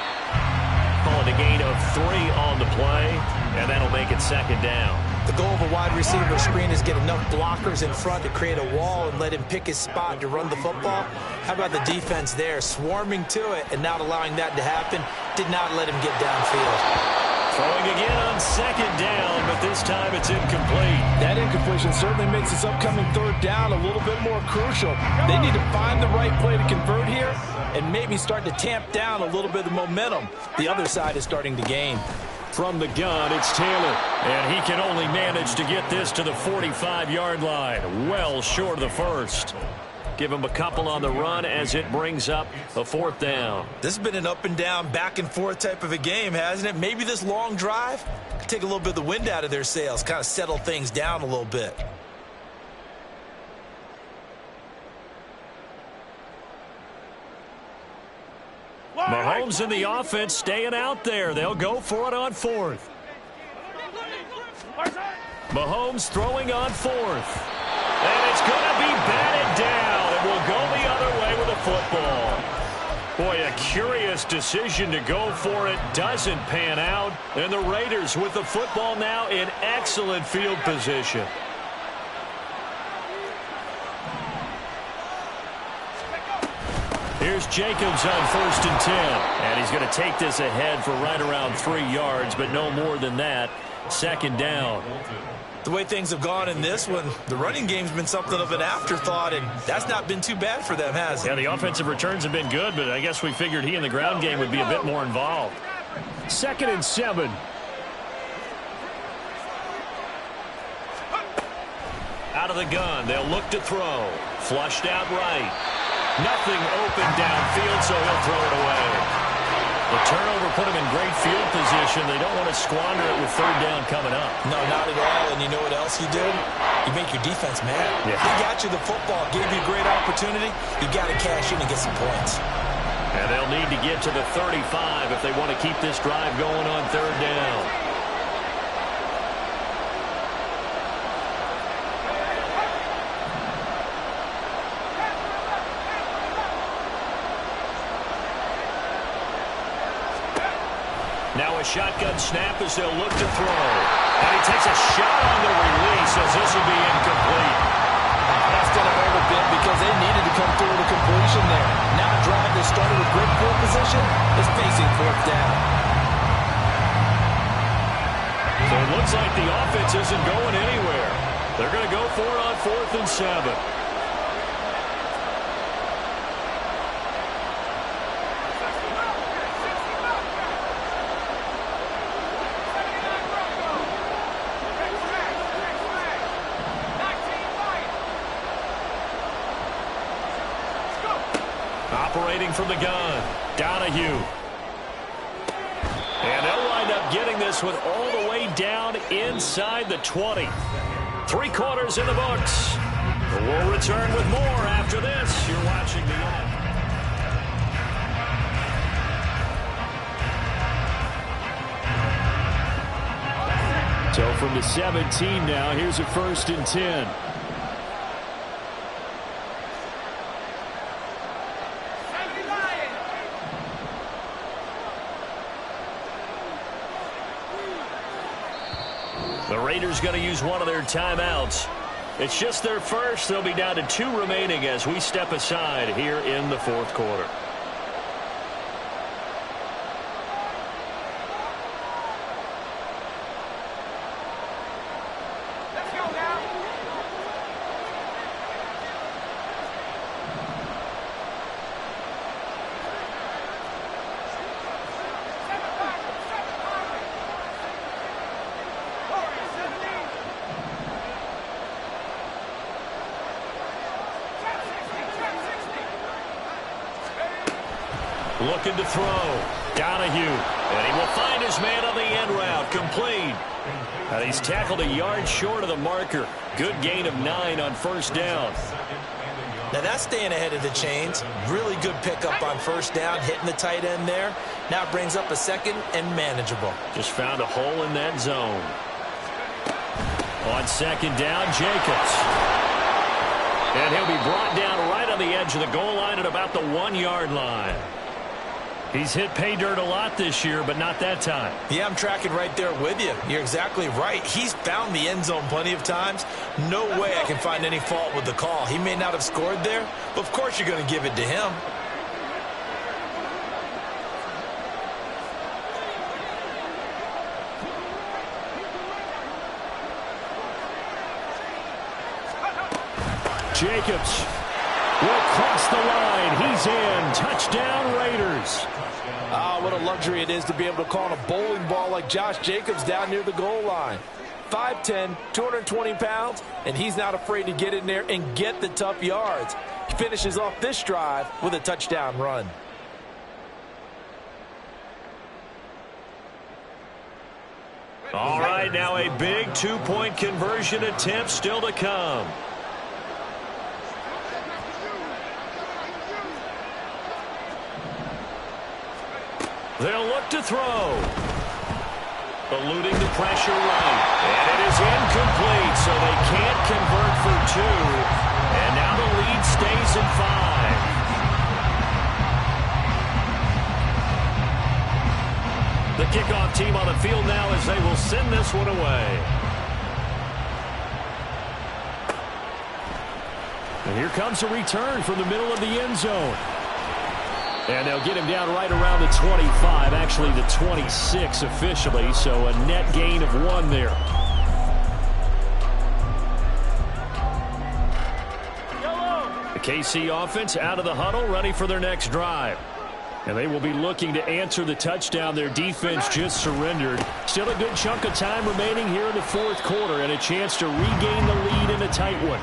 Calling a gain of 3 on the play, and that'll make it 2nd down. The goal of a wide receiver screen is get enough blockers in front to create a wall and let him pick his spot to run the football. How about the defense there, swarming to it and not allowing that to happen? Did not let him get downfield. Throwing again on second down, but this time it's incomplete. That incompletion certainly makes this upcoming third down a little bit more crucial. They need to find the right play to convert here and maybe start to tamp down a little bit of the momentum the other side is starting to gain. From the gun, it's Taylor, and he can only manage to get this to the 45-yard line, well short of the first. Give him a couple on the run as it brings up a fourth down. This has been an up and down, back and forth type of a game, hasn't it? Maybe this long drive could take a little bit of the wind out of their sails, kind of settle things down a little bit. Mahomes and the offense staying out there. They'll go for it on fourth. Mahomes throwing on fourth. And it's going to be batted down. It will go the other way with the football. Boy, a curious decision to go for it. Doesn't pan out. And the Raiders with the football now in excellent field position. Here's Jacobs on 1st and 10. And he's going to take this ahead for right around 3 yards, but no more than that. Second down. The way things have gone in this one, the running game's been something of an afterthought, and that's not been too bad for them, has it? Yeah, the offensive returns have been good, but I guess we figured he in the ground game would be a bit more involved. 2nd and 7. Out of the gun, they'll look to throw. Flushed out right. Nothing open downfield, so he'll throw it away. The turnover put him in great field position. They don't want to squander it with third down coming up. No, not at all. And you know what else you did? You make your defense mad. Yeah. They got you the football, gave you a great opportunity. You got to cash in and get some points. And they'll need to get to the 35 if they want to keep this drive going on third down. Now a shotgun snap as they'll look to throw. And he takes a shot on the release as this will be incomplete. That's going to hurt a bit because they needed to come through with a completion there. Now a drive that started with great field position is facing fourth down. So it looks like the offense isn't going anywhere. They're going to go for it on 4th and 7. Operating from the gun, Donahue. And they'll wind up getting this one all the way down inside the 20. 3 quarters in the books. We'll return with more after this. You're watching the end. So from the 17 now, here's a 1st and 10. The Raiders going to use one of their timeouts. It's just their first. They'll be down to 2 remaining as we step aside here in the 4th quarter. Let's go now. Looking to throw. Donahue. And he will find his man on the end route. Complete. And he's tackled a yard short of the marker. Good gain of 9 on 1st down. Now that's staying ahead of the chains. Really good pickup on 1st down, hitting the tight end there. Now it brings up a 2nd and manageable. Just found a hole in that zone. On 2nd down, Jacobs. And he'll be brought down right on the edge of the goal line at about the 1-yard line. He's hit pay dirt a lot this year, but not that time. Yeah, I'm tracking right there with you. You're exactly right. He's found the end zone plenty of times. No way I can find any fault with the call. He may not have scored there, but of course you're going to give it to him. Jacobs will cross the line. He's in. Touchdown, Raiders. Ah, what a luxury it is to be able to call a bowling ball like Josh Jacobs down near the goal line. 5'10", 220 pounds, and he's not afraid to get in there and get the tough yards. He finishes off this drive with a touchdown run. All right, now a big two-point conversion attempt still to come. They'll look to throw. Eluding the pressure right. And it is incomplete, so they can't convert for two. And now the lead stays at 5. The kickoff team on the field now as they will send this one away. And here comes a return from the middle of the end zone. And they'll get him down right around the 25, actually the 26 officially, so a net gain of 1 there. The KC offense out of the huddle, ready for their next drive. And they will be looking to answer the touchdown their defense just surrendered. Still a good chunk of time remaining here in the fourth quarter and a chance to regain the lead in a tight one.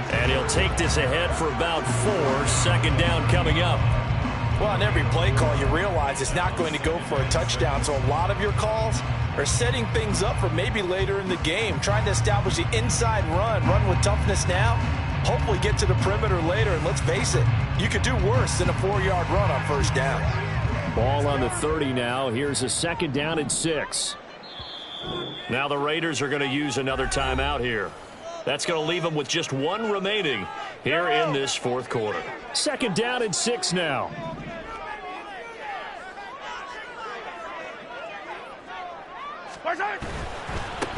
And he'll take this ahead for about 4. Second down coming up. Well, on every play call, you realize it's not going to go for a touchdown, so a lot of your calls are setting things up for maybe later in the game, trying to establish the inside run with toughness now, hopefully get to the perimeter later, and let's face it, you could do worse than a 4-yard run on first down. Ball on the 30 now. Here's a second down and 6. Now the Raiders are going to use another timeout here. That's going to leave them with just 1 remaining here in this fourth quarter. Second down and 6 now.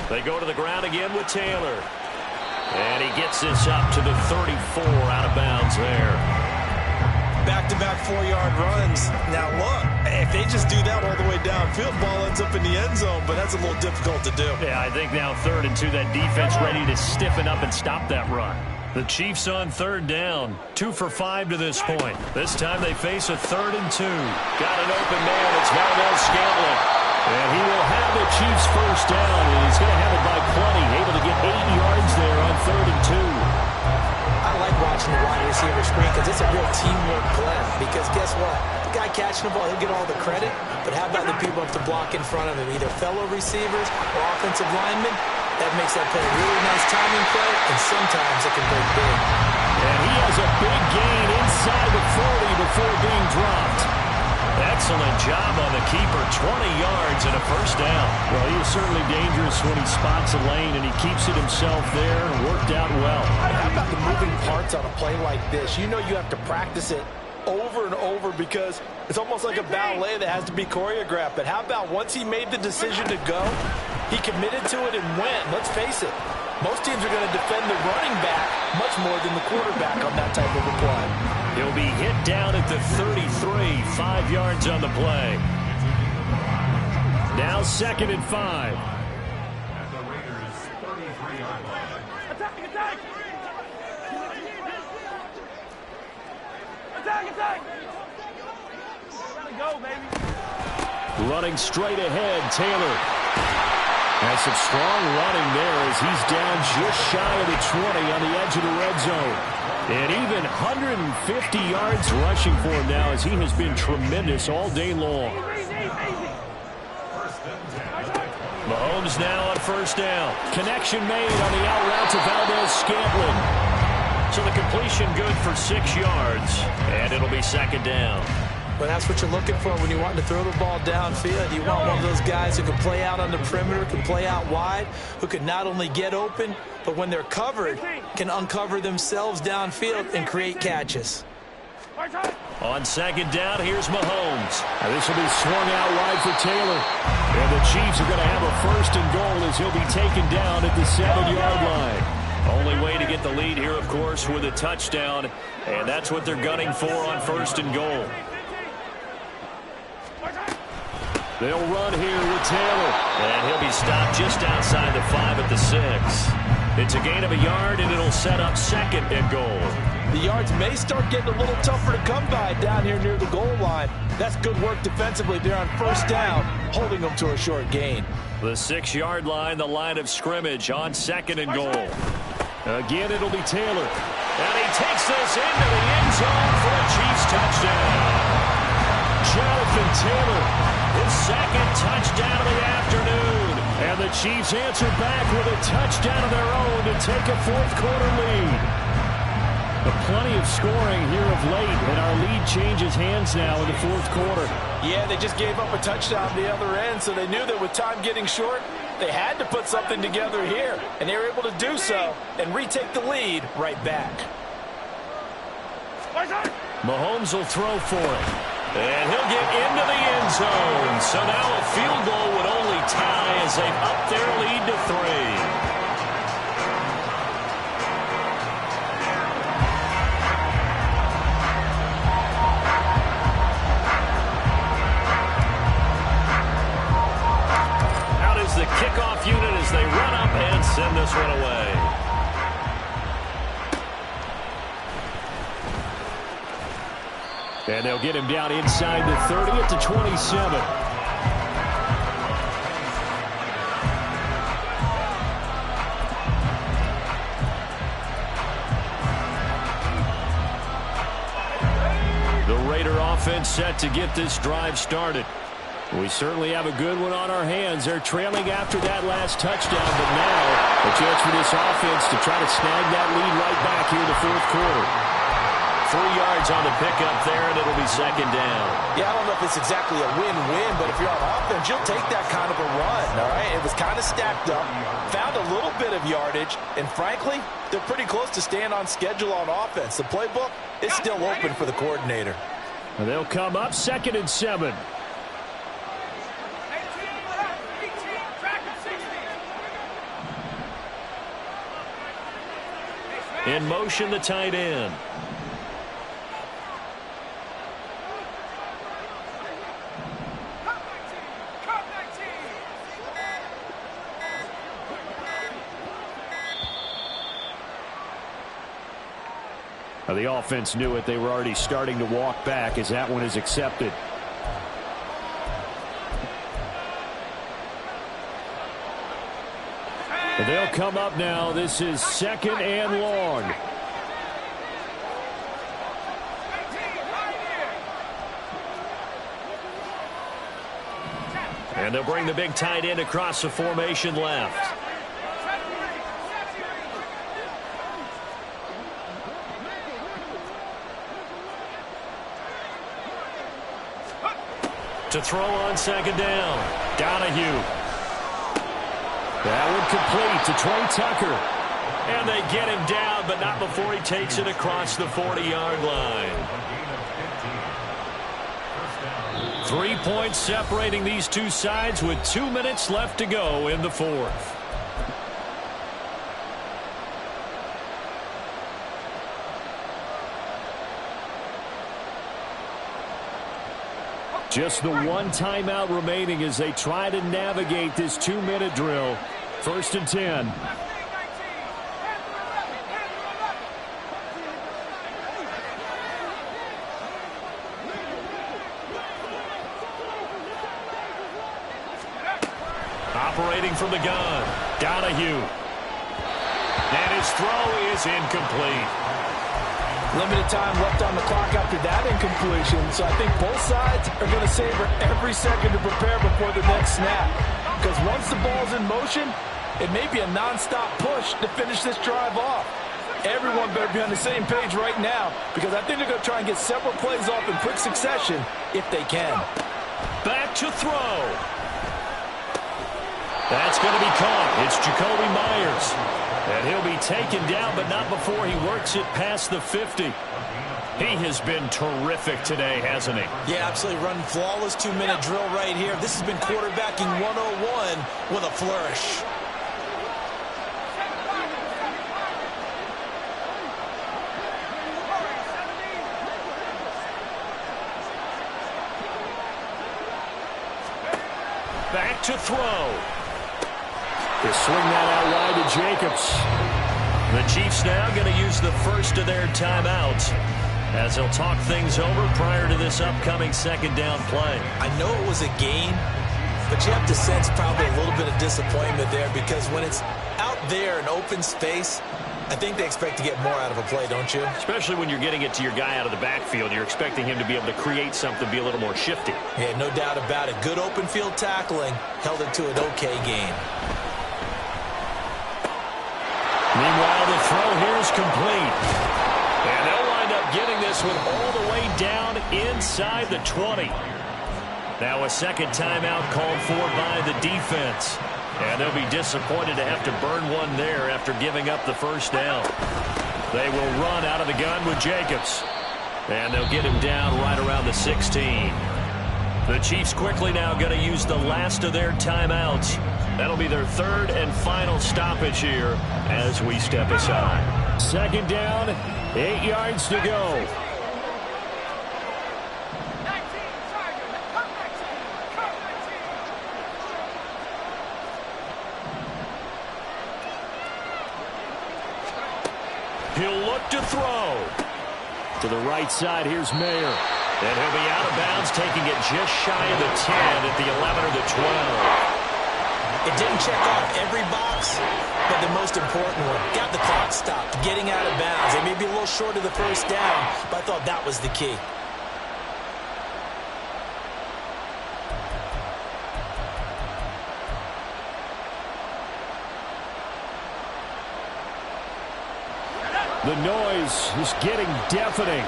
They go to the ground again with Taylor. And he gets this up to the 34, out of bounds there. Back-to-back 4-yard runs. Now look, if they just do that all the way downfield, ball ends up in the end zone, but that's a little difficult to do. Yeah, I think now 3rd and 2, that defense ready to stiffen up and stop that run. The Chiefs on 3rd down, 2 for 5 to this point. This time they face a 3rd and 2. Got an open man, it's Valdez Scantling. And he will have the Chiefs first down, and he's going to have it by plenty, able to get 8 yards there on 3rd and 2. I like watching the wide receiver screen because it's a real teamwork play. Because guess what? The guy catching the ball, he'll get all the credit. But how about the people up to block in front of him, either fellow receivers or offensive linemen? That makes that play a really nice timing play, and sometimes it can break big. And he has a big gain inside the 40 before being dropped. Excellent job on the keeper, 20 yards and a first down. Well, he is certainly dangerous when he spots a lane, and he keeps it himself there. Worked out well. How about the moving parts on a play like this? You know you have to practice it over and over because it's almost like a ballet that has to be choreographed. But how about once he made the decision to go, he committed to it and went. Let's face it, most teams are going to defend the running back much more than the quarterback on that type of a play. He'll be hit down at the 33, 5 yards on the play. Now 2nd and 5. At the Raiders' 33-yard line. Attack! Attack! Attack! Attack! Gotta go, baby. Running straight ahead, Taylor. Has some strong running there as he's down just shy of the 20 on the edge of the red zone. And even 150 yards rushing for him now as he has been tremendous all day long. Mahomes now on first down. Connection made on the out route to Valdez Scantling. So the completion good for 6 yards. And it'll be second down. Well, that's what you're looking for when you want to throw the ball downfield. You want one of those guys who can play out on the perimeter, can play out wide, who can not only get open, but when they're covered, can uncover themselves downfield and create catches. On second down, here's Mahomes. Now this will be swung out wide for Taylor. And the Chiefs are going to have a 1st and goal as he'll be taken down at the 7-yard line. Only way to get the lead here, of course, with a touchdown. And that's what they're gunning for on 1st and goal. They'll run here with Taylor. And he'll be stopped just outside the 5 at the 6. It's a gain of a yard, and it'll set up 2nd and goal. The yards may start getting a little tougher to come by down here near the goal line. That's good work defensively there on 1st down, holding them to a short gain. The 6-yard line, the line of scrimmage on 2nd and goal. Again, it'll be Taylor. And he takes this into the end zone for a Chiefs touchdown. Jonathan Taylor, his 2nd touchdown of the afternoon. And the Chiefs answer back with a touchdown of their own to take a 4th quarter lead. Plenty of scoring here of late, and our lead changes hands now in the 4th quarter. Yeah, they just gave up a touchdown the other end, so they knew that with time getting short, they had to put something together here, and they were able to do so and retake the lead right back. Mahomes will throw for it, and he'll get into the end zone. So now a field goal would only tie as they've upped their lead to 3. The kickoff unit as they run up and send this one away. And they'll get him down inside the 30 at the 27. The Raider offense set to get this drive started. We certainly have a good one on our hands. They're trailing after that last touchdown, but now a chance for this offense to try to snag that lead right back here in the 4th quarter. 3 yards on the pickup there, and it'll be 2nd down. Yeah, I don't know if it's exactly a win-win, but if you're on offense, you'll take that kind of a run, all right? It was kind of stacked up, found a little bit of yardage, and frankly, they're pretty close to staying on schedule on offense. The playbook is still open for the coordinator. And they'll come up 2nd and 7. In motion, the tight end. Now, the offense knew it. They were already starting to walk back as that one is accepted. They'll come up now. This is 2nd and long. And they'll bring the big tight end across the formation left. To throw on 2nd down. Donahue. That one complete to Trey Tucker. And they get him down, but not before he takes it across the 40-yard line. 3 points separating these two sides with 2 minutes left to go in the 4th. Just the one timeout remaining as they try to navigate this 2-minute drill. 1st and 10. Operating from the gun, Donahue. And his throw is incomplete. Limited time left on the clock after that incompletion, so I think both sides are going to savor every second to prepare before the next snap. Because once the ball's in motion, it may be a non-stop push to finish this drive off. Everyone better be on the same page right now, because I think they're going to try and get several plays off in quick succession if they can. Back to throw. That's going to be caught. It's Jacoby Myers. And he'll be taken down, but not before he works it past the 50. He has been terrific today, hasn't he? Yeah, absolutely running flawless 2-minute drill right here. This has been quarterbacking 101 with a flourish. Back to throw. They swing that out wide to Jacobs. The Chiefs now going to use the first of their timeouts as they'll talk things over prior to this upcoming second down play. I know it was a gain, but you have to sense probably a little bit of disappointment there because when it's out there in open space, I think they expect to get more out of a play, don't you? Especially when you're getting it to your guy out of the backfield. You're expecting him to be able to create something, be a little more shifty. Yeah, no doubt about it. Good open field tackling held it to an okay gain. Meanwhile, the throw here is complete. And they'll wind up getting this one all the way down inside the 20. Now a second timeout called for by the defense. And they'll be disappointed to have to burn one there after giving up the first down. They will run out of the gun with Jacobs. And they'll get him down right around the 16. The Chiefs quickly now going to use the last of their timeouts. That'll be their third and final stoppage here as we step aside. Second down, 8 yards to go. He'll look to throw. To the right side, here's Mayer. And he'll be out of bounds, taking it just shy of the 10 at the 11 or the 12. It didn't check off every box, but the most important one. Got the clock stopped, getting out of bounds. They may be a little short of the first down, but I thought that was the key. The noise is getting deafening.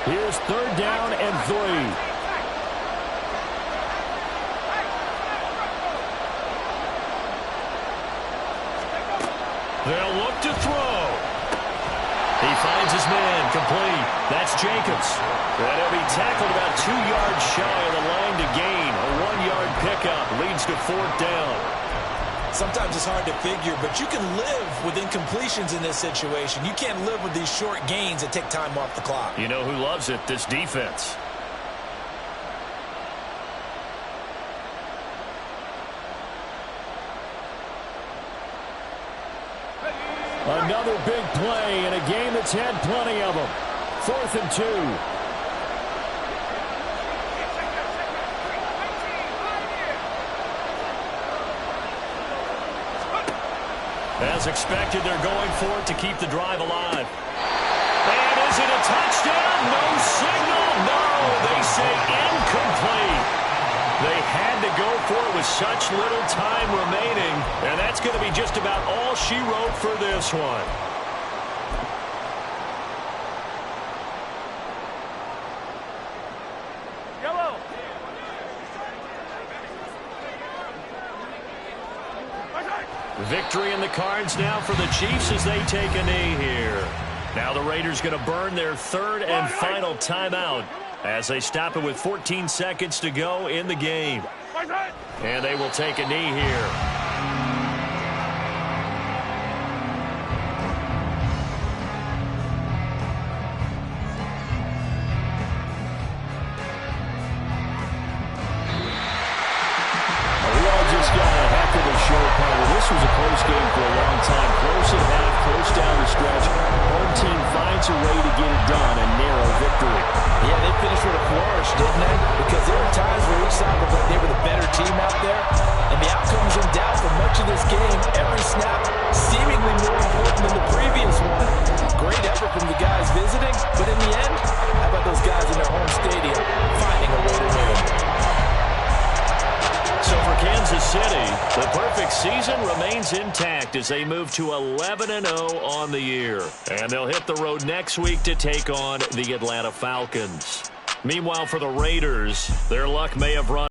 Here's third down and 3. They'll look to throw. He finds his man, complete. That's Jacobs. And he'll be tackled about 2 yards shy of the line to gain. A 1-yard pickup leads to fourth down. Sometimes it's hard to figure, but you can live with incompletions in this situation. You can't live with these short gains that take time off the clock. You know who loves it? This defense. Another big play in a game that's had plenty of them. 4th and 2. As expected, they're going for it to keep the drive alive. And is it a touchdown? No signal. No, they say incomplete. They had to go for it with such little time remaining, and that's going to be just about all she wrote for this one. Yellow. Victory in the cards now for the Chiefs as they take a knee here. Now the Raiders going to burn their third and final timeout as they stop it with 14 seconds to go in the game. And they will take a knee here. This was a close game for a long time. Close at half, close down the stretch. Home team finds a way to get it done. A narrow victory. Yeah, they finished with a flourish, didn't they? Because there were times where each side looked like they were the better team out there. And the outcome was in doubt for much of this game. Every snap seemingly more important than the previous one. Great effort from the guys visiting. But in the end, how about those guys in their home stadium finding a way to win? So for Kansas City, the perfect season remains intact as they move to 11-0 on the year. And they'll hit the road next week to take on the Atlanta Falcons. Meanwhile, for the Raiders, their luck may have run